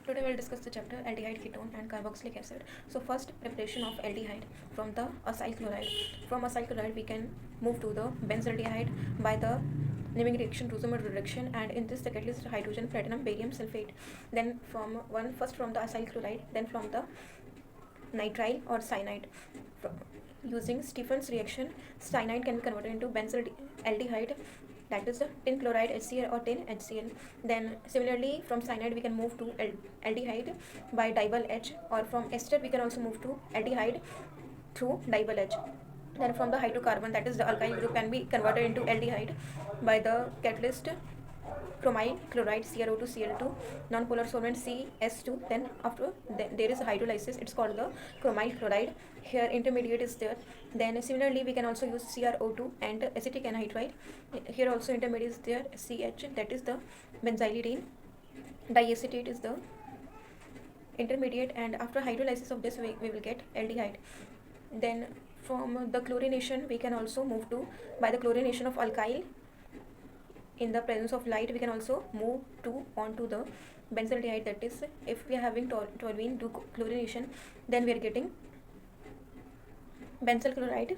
Today we'll discuss the chapter aldehyde, ketone and carboxylic acid. So first, preparation of aldehyde from the acyl chloride. From acyl chloride we can move to the benzaldehyde by the naming reaction Rosenberg reduction, and in this the catalyst hydrogen platinum barium sulfate. Then first from the acyl chloride, then from the nitrile or cyanide. Using Stephen's reaction, cyanide can be converted into benzaldehyde, that is tin chloride HCl or tin HCl. Then similarly from cyanide we can move to aldehyde by diol H, or from ester we can also move to aldehyde through diol H. Then from the hydrocarbon, that is the alkyl group, can be converted into aldehyde by the catalyst chromyl chloride CrO2 Cl2, non-polar solvent CS2. Then there is a hydrolysis, it's called the chromyl chloride. Here intermediate is there. Then similarly we can also use CrO2 and acetic anhydride. Here also intermediate is there, CH, that is the benzylidene. Diacetate is the intermediate, and after hydrolysis of this we will get aldehyde. Then from the chlorination we can also move to, by the chlorination of alkyl in the presence of light, we can also move to onto the benzaldehyde. That is, if we are having toluene do chlorination, then we are getting benzyl chloride,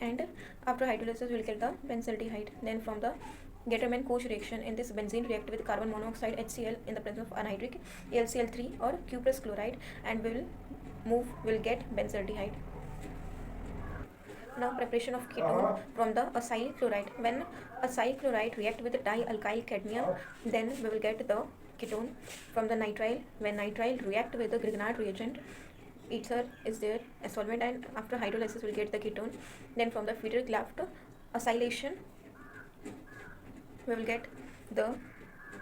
and after hydrolysis we will get the benzaldehyde. Then from the Gattermann-Koch reaction, in this benzene react with carbon monoxide HCl in the presence of anhydric AlCl3 or cuprous chloride, and will get benzaldehyde. Now preparation of ketone from the acyl chloride. When acyl chloride react with dialkyl cadmium, then we will get the ketone. From the nitrile, when nitrile react with the Grignard reagent, ether is there as solvent, and after hydrolysis we will get the ketone. Then from the Friedrich-Laft acylation we will get the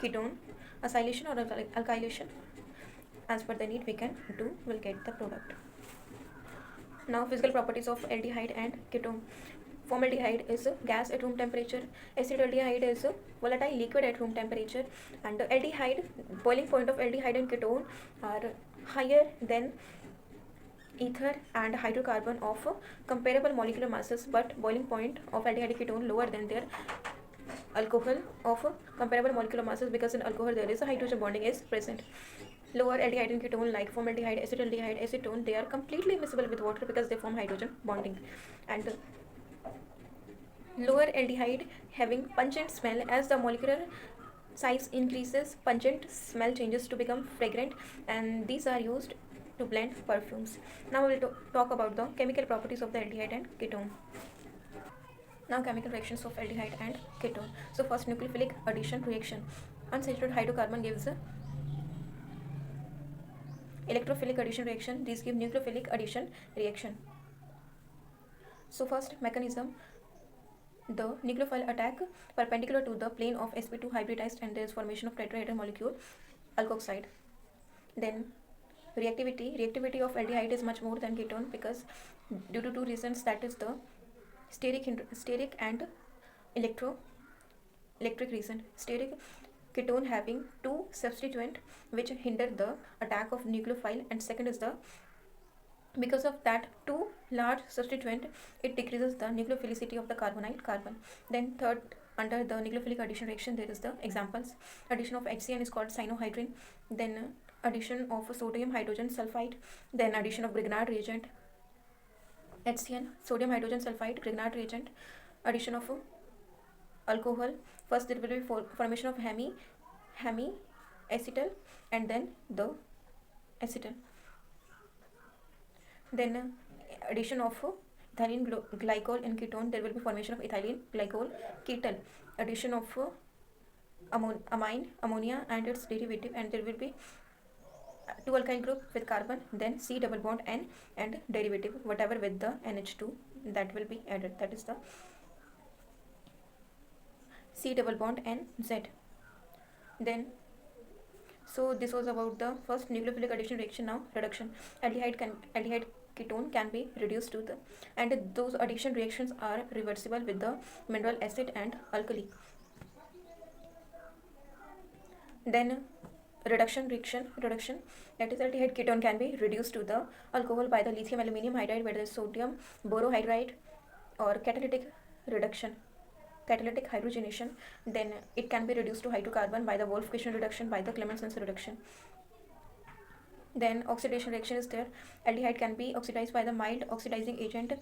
ketone. Acylation or alkylation, as per the need we can do, will get the product. Now physical properties of aldehyde and ketone. Formaldehyde is a gas at room temperature. Acetaldehyde is a volatile liquid at room temperature. And aldehyde, boiling point of aldehyde and ketone are higher than ether and hydrocarbon of comparable molecular masses, but boiling point of aldehyde and ketone lower than their alcohol of comparable molecular masses, because in alcohol there is a hydrogen bonding is present. Lower aldehyde and ketone like formaldehyde, acetaldehyde, acetone, they are completely miscible with water because they form hydrogen bonding. And lower aldehyde having pungent smell, as the molecular size increases, pungent smell changes to become fragrant, and these are used to blend perfumes. Now we will talk about the chemical properties of the aldehyde and ketone. Now chemical reactions of aldehyde and ketone. So first, nucleophilic addition reaction. Unsaturated hydrocarbon gives electrophilic addition reaction. These give nucleophilic addition reaction. So first mechanism, the nucleophile attack perpendicular to the plane of sp2 hybridized, and there is formation of tetrahedral molecule alkoxide. Then reactivity of aldehyde is much more than ketone, because due to two reasons, that is the steric and electric reason. Steric, ketone having two substituent which hinder the attack of nucleophile, and second is the, because of that two large substituent, it decreases the nucleophilicity of the carbonyl carbon. Then third, under the nucleophilic addition reaction, there is the examples. Addition of HCN is called cyanohydrin. Then addition of sodium hydrogen sulfide. Then addition of Grignard reagent, HCN, sodium hydrogen sulfide, Grignard reagent. Addition of alcohol. First there will be formation of hemi acetal, and then the acetal. Then addition of ethylene glycol in ketone, there will be formation of ethylene glycol ketal. Addition of ammonia and its derivative, and there will be two alkyl group with carbon, then C double bond N, and derivative whatever with the NH2 that will be added, that is the C double bond N Z. Then so this was about the first nucleophilic addition reaction. Now reduction. Aldehyde ketone can be reduced to the, and those addition reactions are reversible with the mineral acid and alkali. Then reduction, that is aldehyde ketone can be reduced to the alcohol by the lithium aluminium hydride, whether sodium borohydride, or catalytic reduction. catalytic hydrogenation, then it can be reduced to hydrocarbon by the Wolff-Kishner reduction, by the Clemens-Hansen reduction. Then oxidation reaction is there. Aldehyde can be oxidized by the mild oxidizing agent,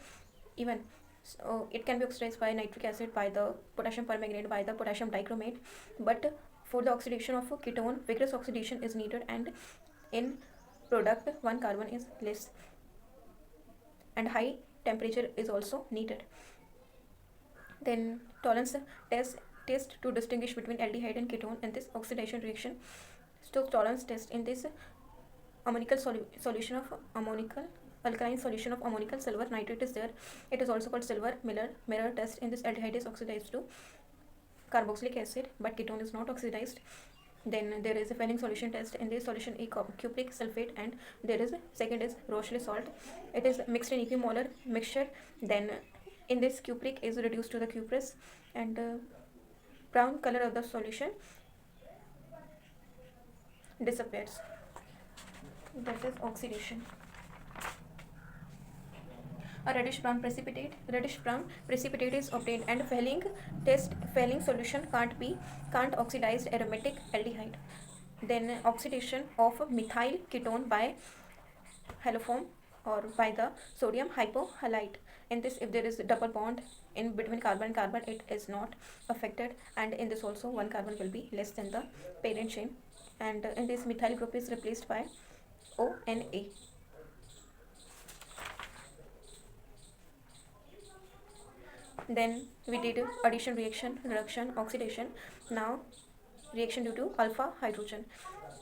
even so it can be oxidized by nitric acid, by the potassium permanganate, by the potassium dichromate. But for the oxidation of a ketone, vigorous oxidation is needed, and in product one carbon is less, and high temperature is also needed. Then tolerance test to distinguish between aldehyde and ketone in this oxidation reaction. Stokes tolerance test in this ammonical solution of ammonical alkaline solution of ammonical silver nitrate is there. It is also called silver mirror test. In this, aldehyde is oxidized to carboxylic acid, but ketone is not oxidized. Then there is a Fehling solution test. In this solution, a cupric sulfate, and there is second is Rochelle salt. It is mixed in equimolar mixture. Then in this, cupric is reduced to the cuprous, and brown color of the solution disappears. That is oxidation. A reddish brown precipitate is obtained, and Fehling solution can't oxidize aromatic aldehyde. Then oxidation of methyl ketone by haloform or by the sodium hypohalite. In this, if there is a double bond in between carbon and carbon, it is not affected, and in this also one carbon will be less than the parent chain, and in this methyl group is replaced by ONA. Then we did addition, reaction, reduction, oxidation. Now reaction due to alpha hydrogen.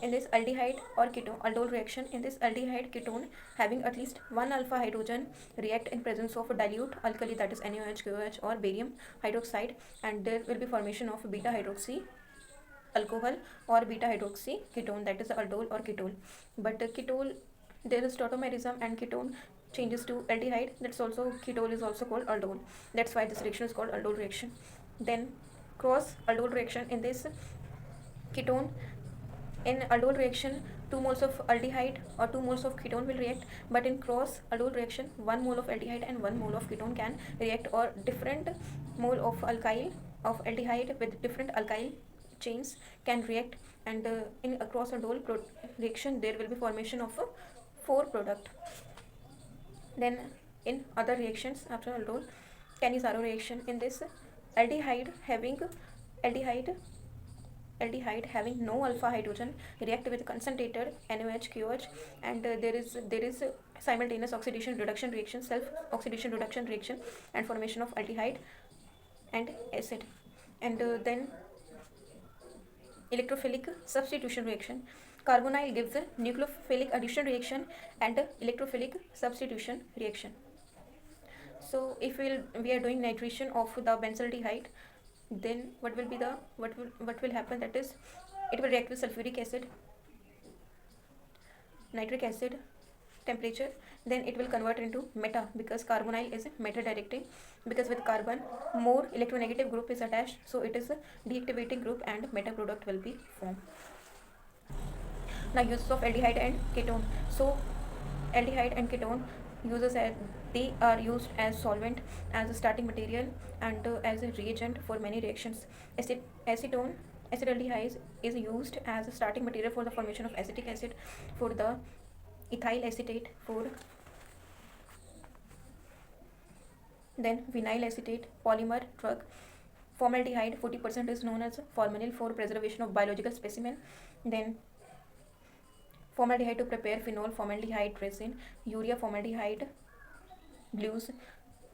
In this aldehyde or ketone aldol reaction, in this aldehyde ketone having at least one alpha hydrogen react in presence of a dilute alkali, that is NaOH, KOH or barium hydroxide, and there will be formation of beta hydroxy alcohol or beta hydroxy ketone, that is aldol or ketol. But ketol, there is tautomerism, and ketone changes to aldehyde, that's also ketol is also called aldol. That's why this reaction is called aldol reaction. Then cross aldol reaction. In this ketone, in aldol reaction 2 moles of aldehyde or 2 moles of ketone will react, but in cross aldol reaction 1 mole of aldehyde and 1 mole of ketone can react, or different mole of alkyl of aldehyde with different alkyl chains can react, and in a cross aldol reaction there will be formation of a 4 product. Then in other reactions after aldol, Cannizzaro reaction. In this, aldehyde having no alpha hydrogen react with concentrated NaOH, KOH, and there is simultaneous oxidation reduction reaction, self oxidation reduction reaction, and formation of aldehyde and acid. And then electrophilic substitution reaction. Carbonyl gives a nucleophilic addition reaction and electrophilic substitution reaction. So if we are doing nitration of the benzaldehyde, then what will happen, that is it will react with sulfuric acid, nitric acid, temperature, then it will convert into meta, because carbonyl is meta directing, because with carbon more electronegative group is attached, so it is a deactivating group and meta product will be formed. Now uses of aldehyde and ketone. So aldehyde and ketone uses as they are used as solvent, as a starting material, and as a reagent for many reactions. Acetaldehyde is used as a starting material for the formation of acetic acid, for the ethyl acetate, for then vinyl acetate polymer drug. Formaldehyde 40% is known as formalin for preservation of biological specimen. Then formaldehyde to prepare phenol formaldehyde resin, urea formaldehyde glues,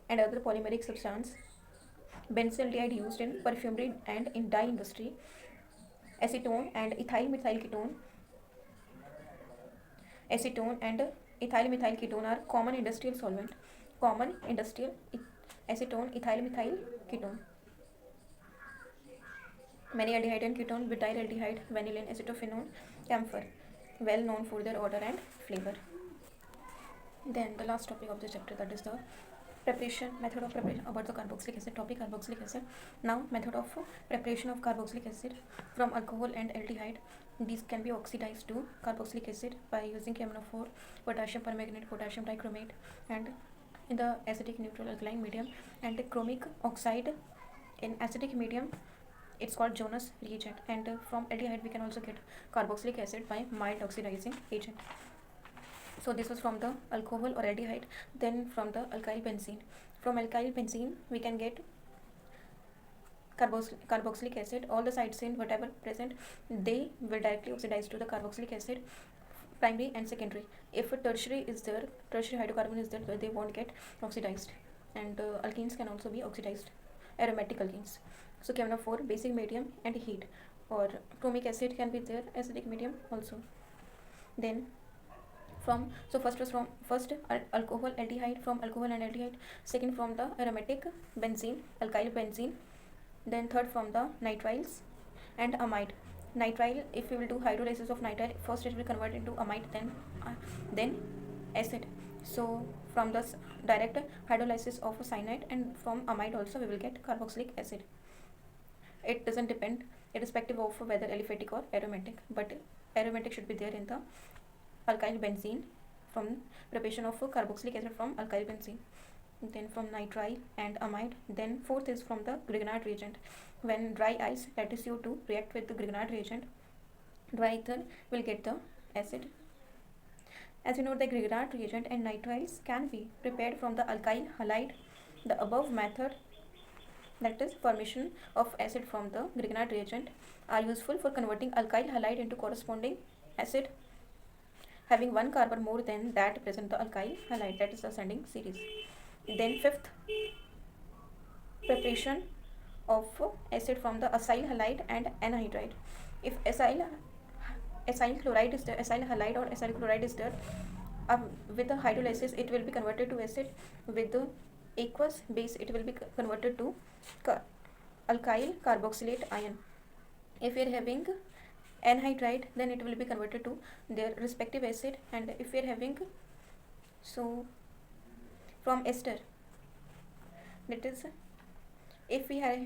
and other polymeric substance. Benzaldehyde used in perfumery and in dye industry. Acetone and ethyl methyl ketone. Acetone and ethyl methyl ketone are common industrial solvent. Common industrial acetone, ethyl methyl ketone. Many aldehyde and ketone, butyl aldehyde, vanillin, acetophenone, camphor, well known for their odor and flavor. Then the last topic of the chapter, that is the method of preparation about the carboxylic acid topic, carboxylic acid. Now method of preparation of carboxylic acid from alcohol and aldehyde. These can be oxidized to carboxylic acid by using KMnO4, potassium permanganate, potassium dichromate, and in the acidic neutral alkaline medium, and chromic oxide In acidic medium, it's called Jonas reagent, and from aldehyde we can also get carboxylic acid by mild oxidizing agent. So this was from the alcohol or aldehyde. Then from the alkyl benzene. From alkyl benzene we can get carboxylic acid. All the sites in whatever present, they will directly oxidize to the carboxylic acid, primary and secondary. If a tertiary is there, tertiary hydrocarbon is there, they won't get oxidized. And alkenes can also be oxidized, aromatic alkenes. So KMnO4, basic medium and heat, or chromic acid can be there, acidic medium also. Then first was from alcohol aldehyde, from alcohol and aldehyde. Second from the aromatic benzene, alkyl benzene. Then third from the nitriles and amide. Nitrile, if we will do hydrolysis of nitrile, first it will convert into amide, then acid. So from the direct hydrolysis of a cyanide, and from amide also we will get carboxylic acid. It doesn't depend irrespective of whether aliphatic or aromatic, but aromatic should be there in the alkyl benzene from preparation of carboxylic acid from alkyl benzene. Then from nitrile and amide. Then fourth is from the Grignard reagent. When dry ice, that is CO2, react with the Grignard reagent, dry ether will get the acid. As you know, the Grignard reagent and nitriles can be prepared from the alkyl halide. The above method, that is formation of acid from the Grignard reagent, are useful for converting alkyl halide into corresponding acid having one carbon more than that present the alkyl halide, that is ascending series. Then fifth, preparation of acid from the acyl halide and anhydride. If acyl chloride is there, acyl halide or acyl chloride is there, with the hydrolysis it will be converted to acid. With the aqueous base it will be converted to alkyl carboxylate ion. If we are having anhydride, then it will be converted to their respective acid. And if we are having, so from ester, that is, if we have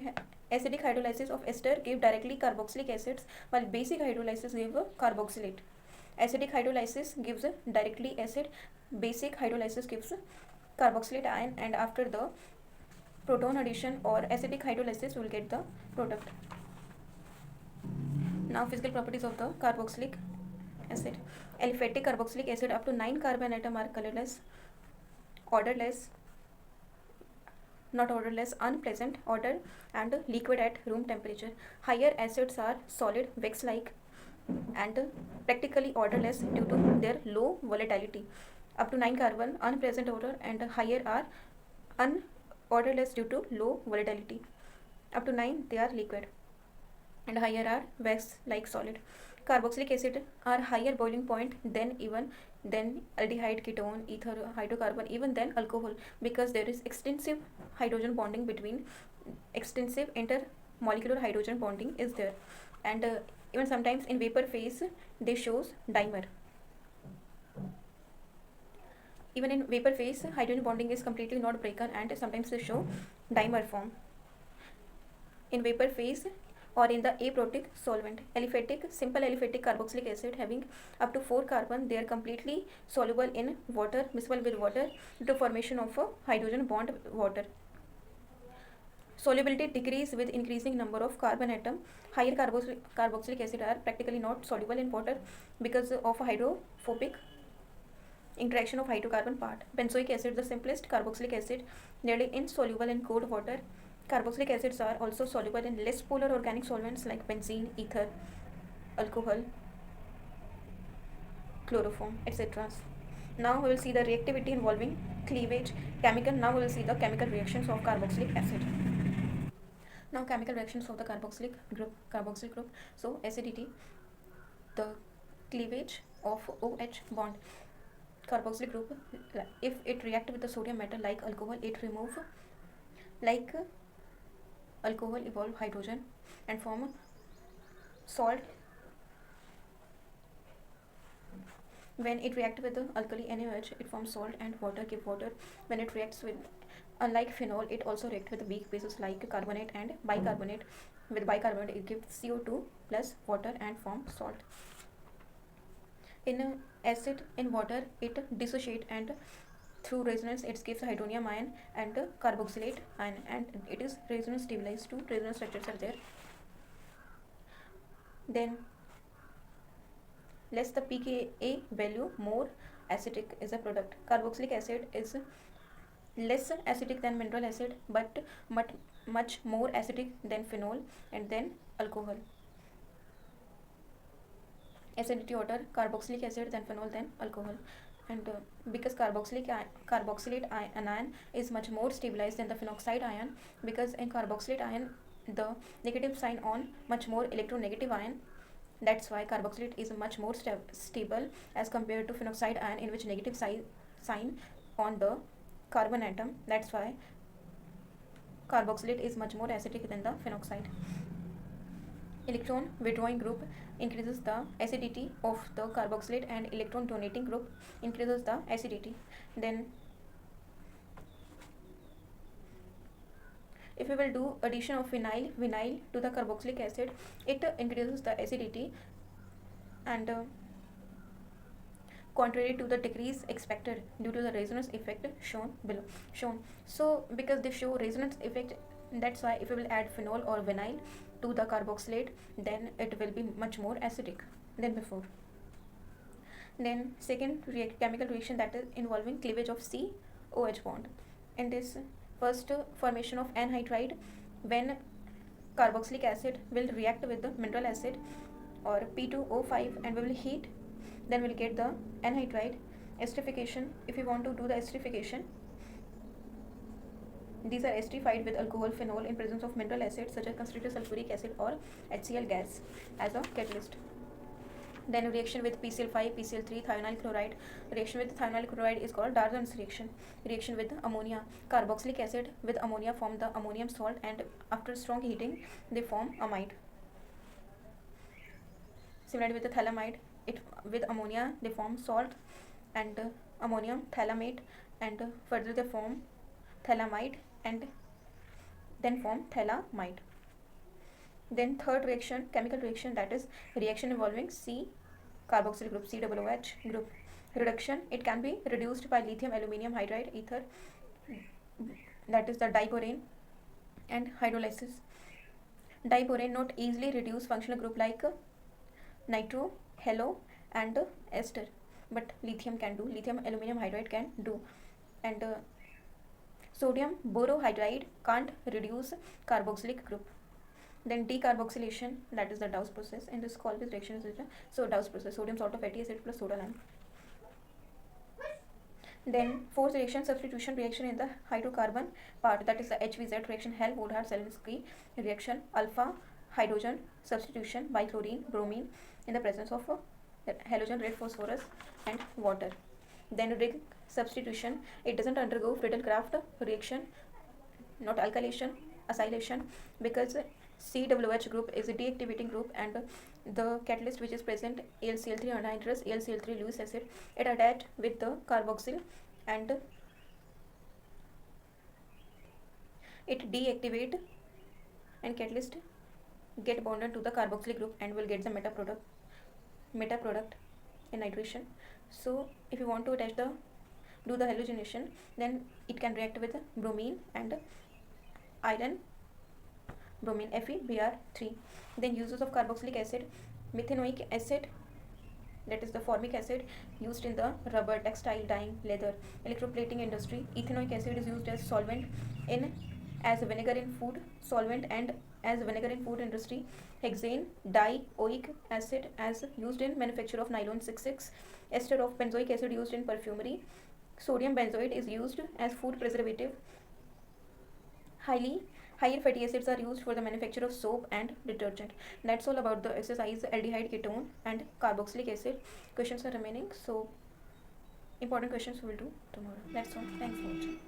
acidic hydrolysis of ester give directly carboxylic acids, while basic hydrolysis give carboxylate. Acidic hydrolysis gives directly acid, basic hydrolysis gives carboxylate ion, and after the proton addition or acidic hydrolysis we will get the product. Now physical properties of the carboxylic acid. Aliphatic carboxylic acid up to 9 carbon atom are colorless, odorless, not odorless, unpleasant odor, and liquid at room temperature. Higher acids are solid, wax-like, and practically odorless due to their low volatility. Up to 9 carbon, unpleasant odor, and higher are unodorless due to low volatility. Up to 9 they are liquid, and higher are wax-like solid. Carboxylic acid are higher boiling point than aldehyde, ketone, ether, hydrocarbon, even than alcohol, because there is extensive hydrogen bonding between, extensive intermolecular hydrogen bonding is there, and even sometimes in vapor phase they shows dimer. Even in vapor phase hydrogen bonding is completely not broken, and sometimes they show dimer form. In vapor phase or in the aprotic solvent. Simple aliphatic carboxylic acid having up to 4 carbon, they are completely soluble in water, miscible with water due to formation of a hydrogen bond water. Solubility decrease with increasing number of carbon atom. Higher carboxylic acid are practically not soluble in water because of hydrophobic interaction of hydrocarbon part. Benzoic acid, the simplest carboxylic acid, nearly insoluble in cold water. Carboxylic acids are also soluble in less polar organic solvents like benzene, ether, alcohol, chloroform, etc. Now we will see the reactivity involving cleavage, chemical. Now we will see the chemical reactions of carboxylic acid. Now chemical reactions of the carboxyl group. So acidity, the cleavage of OH bond. Carboxylic group, if it react with the sodium metal like alcohol, it remove like alcohol evolve hydrogen and form salt. When it reacts with the alkali NaOH, it forms salt, and water give water. When it reacts with, unlike phenol, it also reacts with the weak bases like carbonate and bicarbonate. With bicarbonate, it gives CO2 plus water and form salt. In acid, in water, it dissociate and through resonance it gives hydronium ion and carboxylate ion, and it is resonance stabilized. Two resonance structures are there. Then less the pKa value, more acidic is a product. Carboxylic acid is less acidic than mineral acid, but much more acidic than phenol and then alcohol. Acidity order: carboxylic acid, then phenol, then alcohol. And because carboxylate ion is much more stabilized than the phenoxide ion, because in carboxylate ion the negative sign on much more electronegative ion. That's why carboxylate is much more stable as compared to phenoxide ion, in which negative sign on the carbon atom. That's why carboxylate is much more acidic than the phenoxide. Electron withdrawing group increases the acidity of the carboxylate, and electron donating group increases the acidity. Then if we will do addition of vinyl to the carboxylic acid, it increases the acidity, and contrary to the decrease expected due to the resonance effect shown below. So because they show resonance effect, that's why if we will add phenol or vinyl to the carboxylate, then it will be much more acidic than before. Then second chemical reaction, that is involving cleavage of COH bond. In this first formation of anhydride, when carboxylic acid will react with the mineral acid or P2O5 and we will heat, then we'll get the anhydride. Esterification: if you want to do the esterification, these are esterified with alcohol, phenol in presence of mineral acid such as concentrated sulfuric acid or HCl gas as a catalyst. Then reaction with PCl5, PCl3, thionyl chloride. Reaction with thionyl chloride is called Darzan's reaction. Reaction with ammonia: carboxylic acid with ammonia form the ammonium salt, and after strong heating they form amide. Similarly with the phthalimide, with ammonia they form salt and ammonium phthalimate, and further they form phthalimide and then form phthalimide. Then third reaction, chemical reaction, that is reaction involving C carboxyl group, COOH group. Reduction: it can be reduced by lithium aluminium hydride ether, that is the diborane, and hydrolysis. Diborane not easily reduce functional group like nitro, halo and ester, but lithium can do, lithium aluminium hydride can do. And sodium borohydride can't reduce carboxylic group. Then decarboxylation, that is the Dawes process. In this Colbis reaction is written, so Dawes process, sodium salt of fatty acid plus soda lime. Then fourth reaction, substitution reaction in the hydrocarbon part, that is the HVZ reaction, Hell-Wohlhard-Zelinsky reaction, alpha hydrogen substitution by chlorine bromine in the presence of halogen red phosphorus and water. Then Rigg substitution, it doesn't undergo Friedel-Crafts reaction, not alkylation, acylation, because COOH group is a deactivating group, and the catalyst which is present, AlCl3 anhydrous AlCl3 Lewis acid, it attached with the carboxyl and it deactivate, and catalyst get bonded to the carboxyl group and will get the meta product in nitration. So if you want to attach do the halogenation, then it can react with bromine and iron bromine FeBr3. Then uses of carboxylic acid: methanoic acid, that is the formic acid, used in the rubber, textile, dyeing, leather, electroplating industry. Ethanoic acid is used as solvent as vinegar in food solvent and as vinegar in food industry. Hexane dioic acid as used in manufacture of nylon 66. Ester of benzoic acid used in perfumery. Sodium benzoate is used as food preservative. Higher fatty acids are used for the manufacture of soap and detergent. That's all about the exercise aldehyde, ketone and carboxylic acid. Questions are remaining, so important questions we will do tomorrow. That's all. Thanks for watching.